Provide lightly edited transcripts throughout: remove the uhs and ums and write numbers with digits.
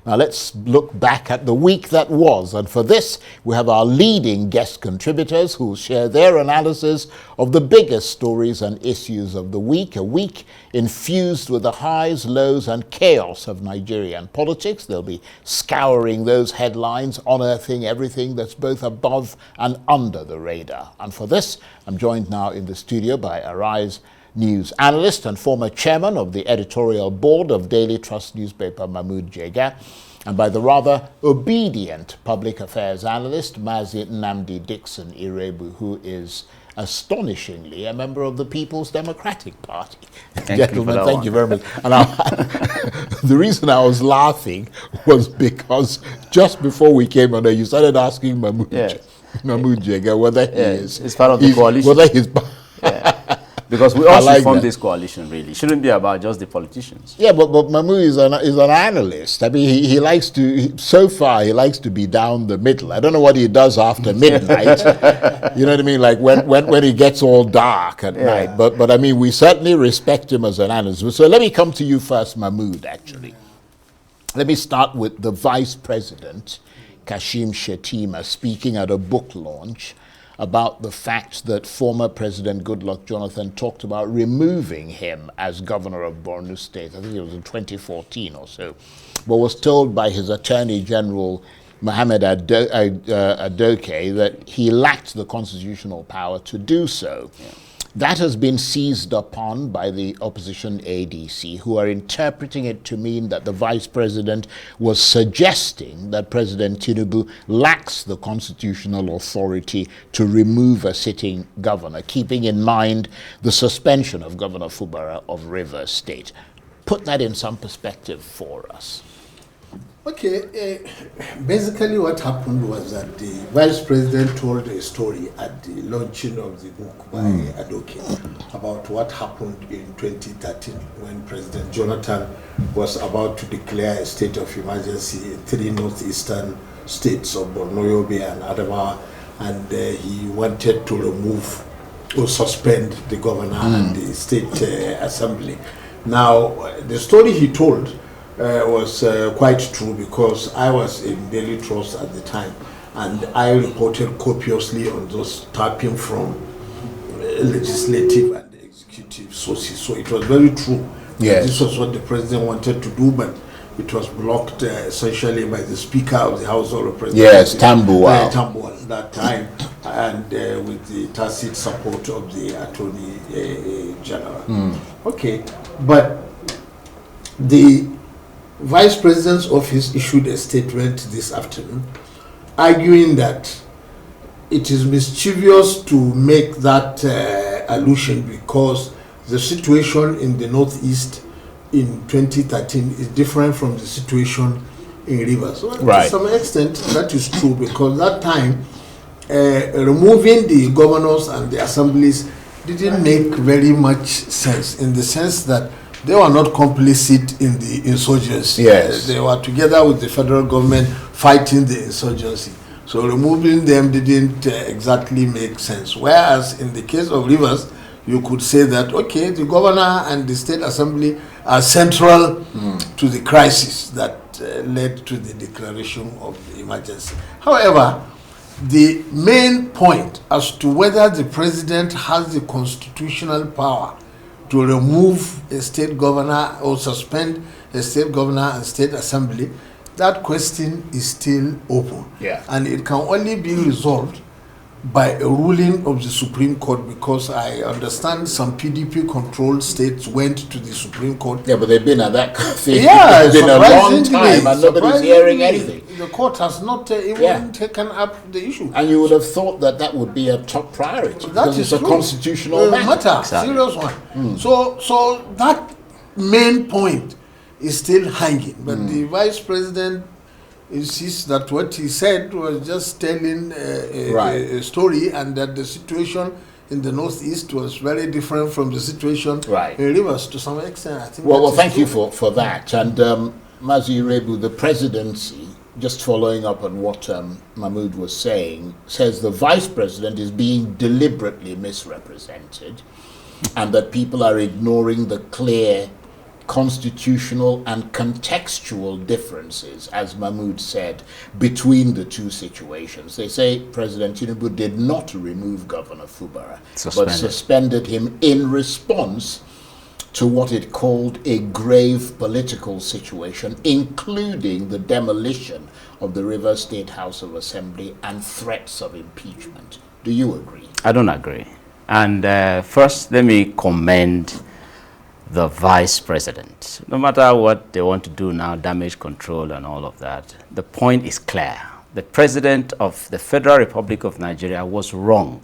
Now let's look back at the week that was, and for this we have our leading guest contributors who will share their analysis of the biggest stories and issues of the week, a week infused with the highs, lows and chaos of Nigerian politics. They'll be scouring those headlines, unearthing everything that's both above and under the radar. And for this, I'm joined now in the studio by Arise News analyst and former chairman of the editorial board of Daily Trust newspaper Mahmood Jega, and by the rather obedient public affairs analyst Mazi Nnamdi Dixon Iroegbu, who is astonishingly a member of the People's Democratic Party. Gentlemen, thank you very much. And the reason I was laughing was because just before we came on there, you started asking Mahmood Jega whether he is... It's part of the coalition. Whether he's... Because we all should form this coalition, really. It shouldn't be about just the politicians. Yeah, but Mahmood is an analyst. I mean, he likes to, so far, he likes to be down the middle. I don't know what he does after midnight. You know what I mean? Like when it gets all dark at night. But I mean, we certainly respect him as an analyst. So let me come to you first, Mahmood, actually. Let me start with the Vice President, Kashim Shettima, speaking at a book launch about the fact that former President Goodluck Jonathan talked about removing him as governor of Borno State. I think it was in 2014 or so, but was told by his Attorney General Mohammed Adoke that he lacked the constitutional power to do so. That has been seized upon by the opposition ADC, who are interpreting it to mean that the vice president was suggesting that President Tinubu lacks the constitutional authority to remove a sitting governor, keeping in mind the suspension of Governor Fubara of Rivers State. Put that in some perspective for us. Okay, basically what happened was that the vice president told a story at the launching of the book by Adoke about what happened in 2013 when President Jonathan was about to declare a state of emergency in 3 northeastern states of Borno, Yobe and Adamawa, and he wanted to remove or suspend the governor and the state assembly. Now, the story he told was quite true, because I was in Daily Trust at the time and I reported copiously on those tapping from legislative and executive sources. So it was very true. Yes. This was what the president wanted to do, but it was blocked essentially by the Speaker of the House of Representatives. Yes, Tambuwal. Tambuwal at that time, and with the tacit support of the Attorney General. Okay, but the Vice President's office issued a statement this afternoon arguing that it is mischievous to make that allusion because the situation in the Northeast in 2013 is different from the situation in Rivers. So to some extent, that is true, because that time removing the governors and the assemblies didn't make very much sense, in the sense that they were not complicit in the insurgency. Yes. They were together with the federal government fighting the insurgency. So removing them didn't exactly make sense. Whereas in the case of Rivers, you could say that, okay, the governor and the state assembly are central to the crisis that led to the declaration of the emergency. However, the main point as to whether the president has the constitutional power to remove a state governor or suspend a state governor and state assembly, that question is still open. Yeah. And it can only be resolved by a ruling of the Supreme Court, because I understand some PDP-controlled states went to the Supreme Court. Yeah, but they've been at that thing. Yeah, it's been a long time and nobody's hearing anything. The court has not even taken up the issue. And you would have thought that that would be a top priority, That because is it's a constitutional matter. Exactly. Serious one. So that main point is still hanging, but the vice president insists that what he said was just telling a story, and that the situation in the Northeast was very different from the situation in Rivers to some extent. I think. Well, thank you for that. And Mazi Iroegbu, the presidency, just following up on what Mahmood was saying, says the vice president is being deliberately misrepresented, and that people are ignoring the clear constitutional and contextual differences, as Mahmoud said, between the two situations. They say President Tinubu did not remove Governor Fubara, but suspended him in response to what it called a grave political situation, including the demolition of the Rivers State House of Assembly and threats of impeachment. Do you agree? I don't agree. And first, let me commend the vice president. No matter what they want to do now, damage control and all of that, the point is clear. The president of the Federal Republic of Nigeria was wrong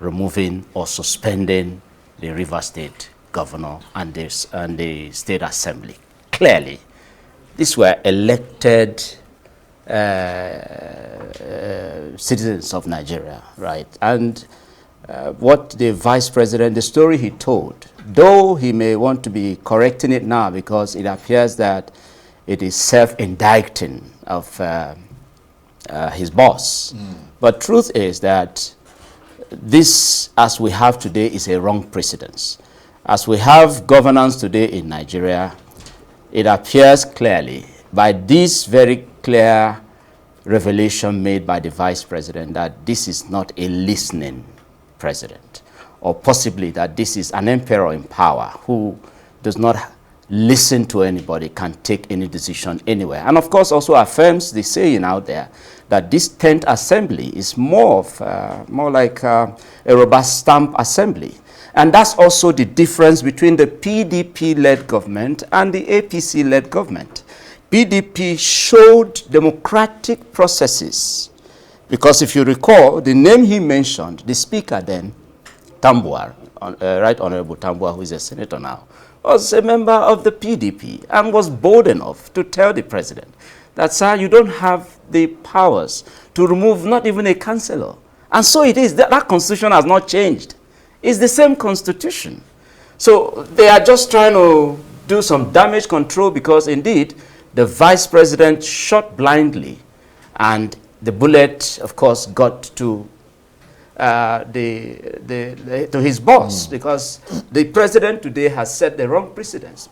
removing or suspending the Rivers State governor and the state assembly. Clearly, these were elected citizens of Nigeria, right? And what the vice president, the story he told, though he may want to be correcting it now because it appears that it is self-indicting of his boss. But truth is that this, as we have today, is a wrong precedence. As we have governance today in Nigeria, it appears clearly by this very clear revelation made by the vice president that this is not a listening president, or possibly that this is an emperor in power who does not listen to anybody, can take any decision anywhere. And of course also affirms the saying out there that this 10th assembly is more like a rubber stamp assembly. And that's also the difference between the PDP-led government and the APC-led government. PDP showed democratic processes. Because if you recall, the name he mentioned, the speaker then, Tambuwal, Right Honorable Tambuwal, who is a senator now, was a member of the PDP and was bold enough to tell the president that, sir, you don't have the powers to remove not even a councillor. And so it is. That constitution has not changed. It's the same constitution. So they are just trying to do some damage control because indeed the vice president shot blindly and the bullet, of course, got to to his boss because the president today has set the wrong precedence.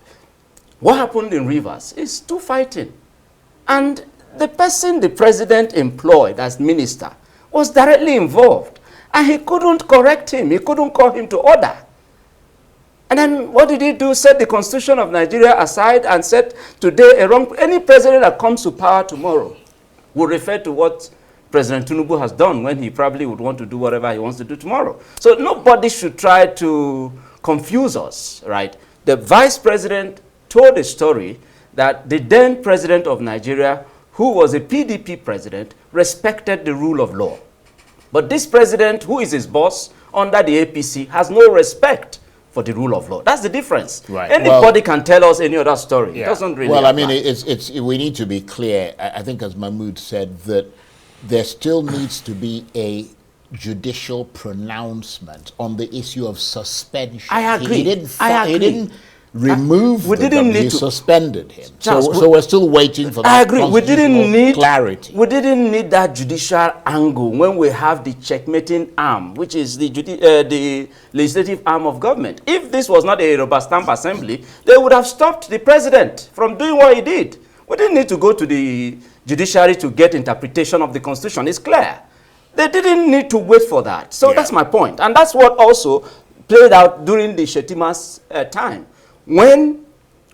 What happened in Rivers is two fighting. And the person the president employed as minister was directly involved. And he couldn't correct him. He couldn't call him to order. And then what did he do? Set the Constitution of Nigeria aside and said today any president that comes to power tomorrow will refer to what President Tinubu has done when he probably would want to do whatever he wants to do tomorrow. So nobody should try to confuse us, right? The vice president told a story that the then president of Nigeria, who was a PDP president, respected the rule of law. But this president, who is his boss under the APC, has no respect for the rule of law. That's the difference. Right. Anybody can tell us any other story. Yeah. It doesn't really apply. I mean, we need to be clear. I think, as Mahmoud said, that there still needs to be a judicial pronouncement on the issue of suspension. I agree. He didn't remove we didn't need he to suspended him. Charles, so we're still waiting for that. I agree. We didn't need clarity. We didn't need that judicial angle when we have the checkmating arm, which is the legislative arm of government. If this was not a rubber stamp assembly, they would have stopped the president from doing what he did. We didn't need to go to the judiciary to get interpretation of the Constitution. It's clear. They didn't need to wait for that. So that's my point. And that's what also played out during the Shetima's time. When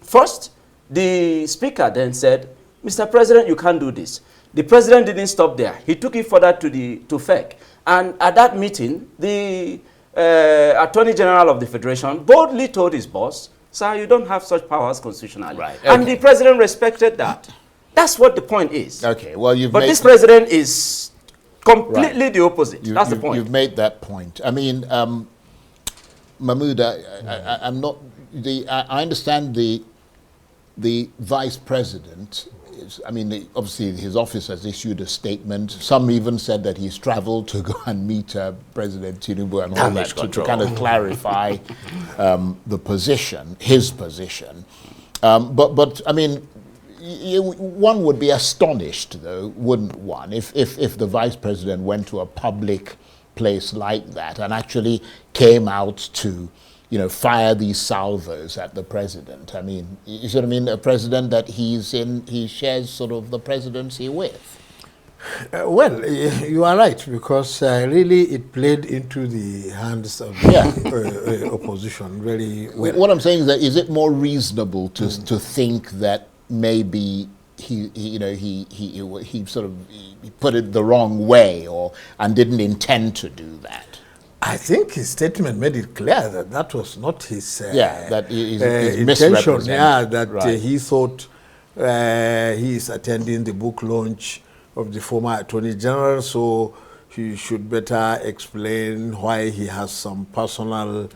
first the speaker then said, Mr. President, you can't do this. The president didn't stop there. He took it further to FEC. And at that meeting, the Attorney General of the Federation boldly told his boss, sir, you don't have such powers constitutionally. Right. Okay. And the president respected that. That's what the point is. Okay, well, but this president is completely the opposite. That's the point. You've made that point. I mean, Mahmoud, I'm not... I understand the vice president is, I mean, obviously his office has issued a statement. Some even said that he's traveled to go and meet President Tinubu and all that to kind of clarify the position, his position. But I mean, one would be astonished, though, wouldn't one, if the vice president went to a public place like that and actually came out to fire these salvos at the president. I mean, you see what I mean? A president that he shares sort of the presidency with. Well, you are right, because really it played into the hands of the opposition very well. What I'm saying is that, is it more reasonable to think that maybe he put it the wrong way and didn't intend to do that? I think his statement made it clear that that was not his his intention. Yeah, that right. He thought he is attending the book launch of the former Attorney General, so he should better explain why he has some personal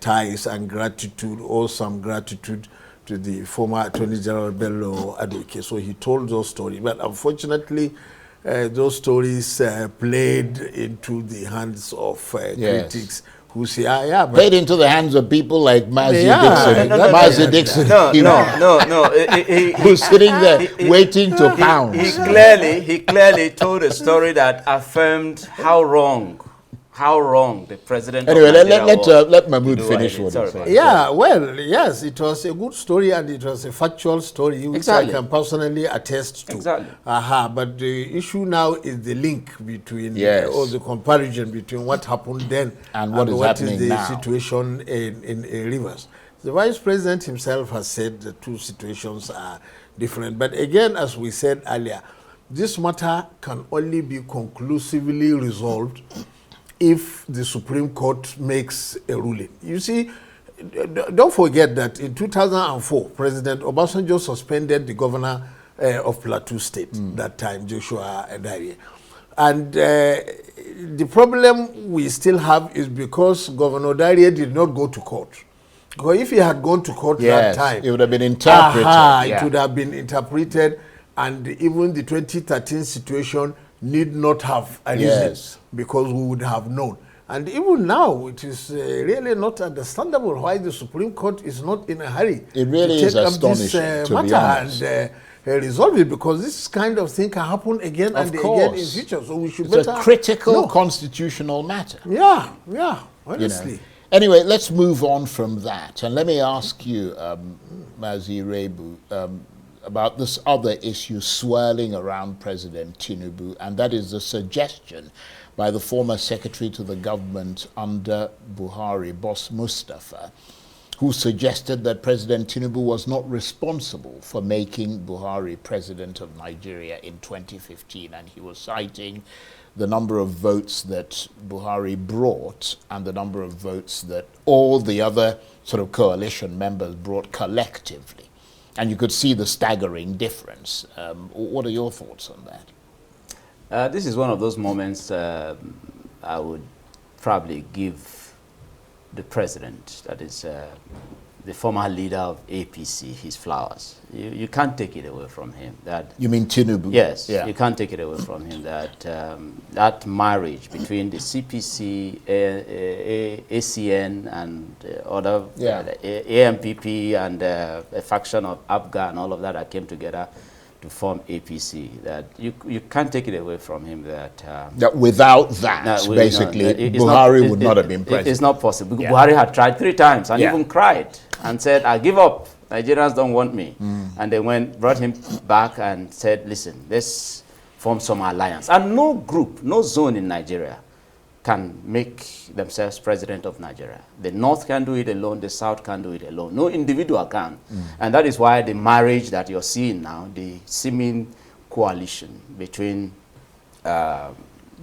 ties and gratitude, or some gratitude to the former Attorney General Bello Aduke. So he told those stories, but unfortunately, those stories played into the hands of critics who say, played into the hands of people like Mazi Dixon. Who's sitting there waiting to pounce. He clearly told a story that affirmed how wrong the president. Anyway, let Mahmood finish what he said. Yeah, well, yes, it was a good story, and it was a factual story, which I can personally attest to. Exactly. But the issue now is the link between, or the comparison between what happened then and what is the now. situation in Rivers. The Vice President himself has said the two situations are different. But again, as we said earlier, this matter can only be conclusively resolved if the Supreme Court makes a ruling. You see, don't forget that in 2004, President Obasanjo suspended the governor of Plateau State, that time, Joshua Darie. And the problem we still have is because Governor Darie did not go to court. Because if he had gone to court that time, it would have been interpreted. It would have been interpreted, and even the 2013 situation need not have arisen, because we would have known. And even now, it is really not understandable why the Supreme Court is not in a hurry to take up this matter and resolve it, because this kind of thing can happen again and again in future. So we should it's a critical constitutional matter. Yeah, honestly. Anyway, let's move on from that, and let me ask you, Mazi Iroegbu, about this other issue swirling around President Tinubu, and that is the suggestion by the former secretary to the government under Buhari, Boss Mustafa, who suggested that President Tinubu was not responsible for making Buhari president of Nigeria in 2015, and he was citing the number of votes that Buhari brought and the number of votes that all the other sort of coalition members brought collectively. And you could see the staggering difference. What are your thoughts on that? This is one of those moments I would probably give the president, that is the former leader of APC, his flowers. You can't take it away from him. That you mean Tinubu? Yes, you can't take it away from him. That that marriage between the CPC, ACN, and other AMPP, and a faction of APGA and all of that came together to form APC. That you can't take it away from him. That without that, Buhari would not have been president. It's not possible. Buhari had tried 3 times and even cried and said, "I give up. Nigerians don't want me." And they brought him back and said, "Listen, let's form some alliance." And no group, no zone in Nigeria can make themselves president of Nigeria. The North can do it alone, the South can do it alone. No individual can. And that is why the marriage that you're seeing now, the seeming coalition between the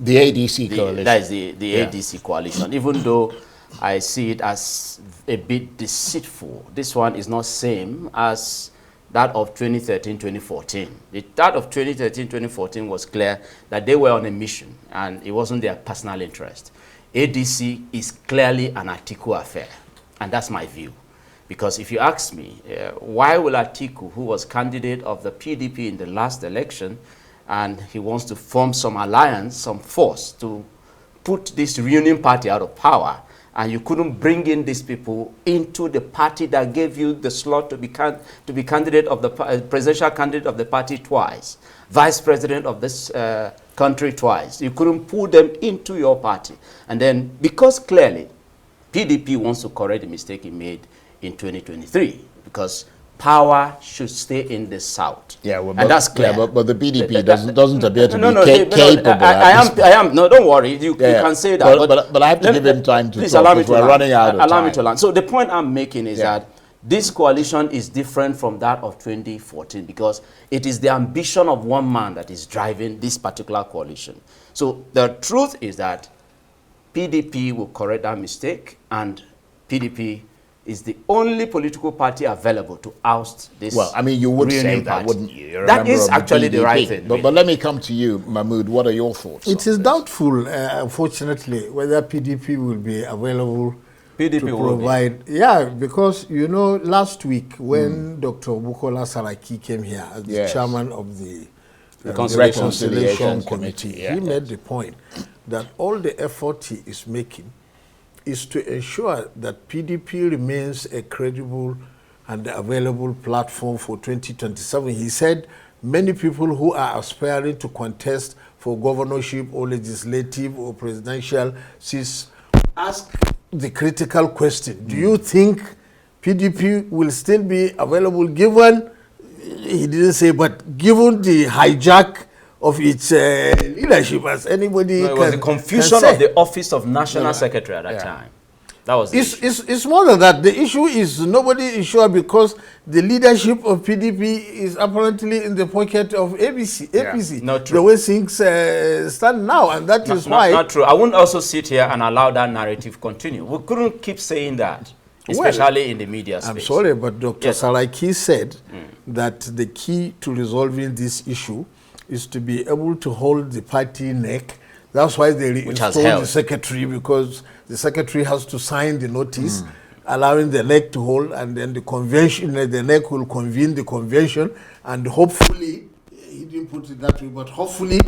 ADC coalition. That is the ADC coalition. Even though I see it as a bit deceitful, this one is not same as that of 2013-2014. That of 2013-2014 was clear that they were on a mission and it wasn't their personal interest. ADC is clearly an Atiku affair, and that's my view. Because if you ask me, why will Atiku, who was candidate of the PDP in the last election, and he wants to form some alliance, some force to put this reunion party out of power, and you couldn't bring in these people into the party that gave you the slot to be candidate of the presidential candidate of the party twice, vice president of this country twice. You couldn't pull them into your party. And then, because clearly PDP wants to correct the mistake he made in 2023 because power should stay in the South. Yeah, well, and that's clear. Yeah, but the PDP doesn't appear to be capable. I am. No, don't worry. You can say that. But I have to give him time to please talk. Allow me to we're running out of time. Allow me to land. So the point I'm making is that this coalition is different from that of 2014 because it is the ambition of one man that is driving this particular coalition. So the truth is that PDP will correct that mistake, and PDP is the only political party available to oust this. Well, I mean, you would say that, wouldn't you? You're a that member is of the actually the PDP. right thing. But let me come to you, Mahmood. What are your thoughts? It is doubtful, unfortunately, whether PDP will be available to provide. Yeah, because, you know, last week when Dr. Bukola Saraki came here as the chairman of the Reconciliation Committee, he made the point that all the effort he is making is to ensure that PDP remains a credible and available platform for 2027. He said many people who are aspiring to contest for governorship or legislative or presidential seats ask the critical question: do you think PDP will still be available given, he didn't say, but given the hijack of its leadership, as anybody it was the confusion of the office of National Secretary at that time. That was the issue. It's more than that. The issue is nobody is sure because the leadership of PDP is apparently in the pocket of APC. Not true. The way things stand now, and that is why. Not true. I wouldn't also sit here and allow that narrative continue. We couldn't keep saying that, especially in the media space. I'm sorry, but Dr. Saraki said that the key to resolving this issue is to be able to hold the party neck. That's why they reinstalled the secretary, because the secretary has to sign the notice allowing the neck to hold, and then the convention, the neck will convene the convention, and hopefully, he didn't put it that way, but hopefully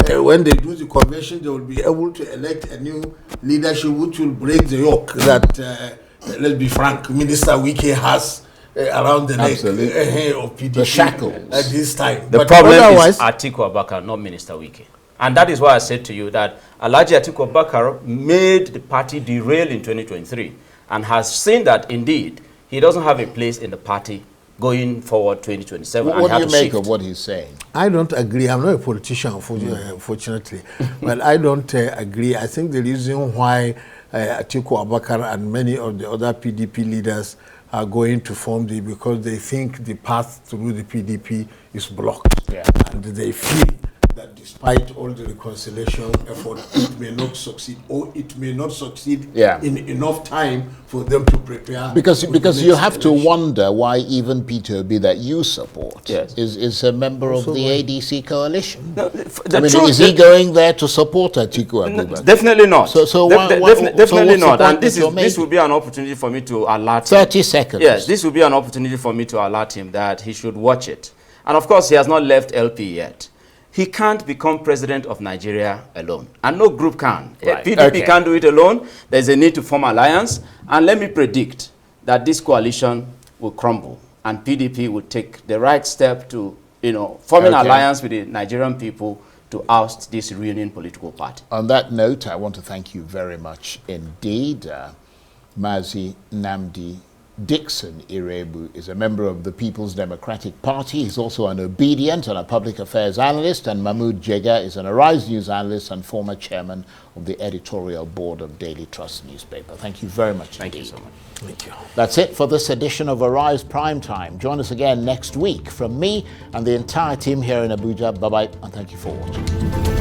when they do the convention, they will be able to elect a new leadership which will break the yoke that, let's be frank, Minister Wike has around the neck of PDP. The shackles. At this time. The problem is Atiku Abubakar, not Minister Wike. And that is why I said to you that Alhaji Atiku Abubakar made the party derail in 2023 and has seen that indeed he doesn't have a place in the party going forward 2027. What do you make of what he's saying? I don't agree. I'm not a politician, unfortunately. But I don't agree. I think the reason why Atiku Abubakar and many of the other PDP leaders are going to form because they think the path through the PDP is blocked. And they feel that despite all the reconciliation effort, it may not succeed, or it may not succeed in enough time for them to prepare. Because you have to wonder why even Peter Obi, that you support, is a member of the ADC coalition. No, is he going there to support Atiku Abubakar? Definitely not. Definitely not. And this will be an opportunity for me to alert him. 30 seconds. Yes, this will be an opportunity for me to alert him that he should watch it. And of course, he has not left LP yet. He can't become president of Nigeria alone. And no group can. PDP can't do it alone. There's a need to form alliance. And let me predict that this coalition will crumble. And PDP will take the right step to, form an alliance with the Nigerian people to oust this reunion political party. On that note, I want to thank you very much indeed. Mazi Nnamdi Dixon Iroegbu is a member of the People's Democratic Party. He's also an obedient and a public affairs analyst, and Mahmood Jega is an Arise News analyst and former chairman of the editorial board of Daily Trust newspaper. Thank you very much. Thank you so much. Thank you. That's it for this edition of Arise Primetime. Join us again next week. From me and the entire team here in Abuja, bye-bye, and thank you for watching.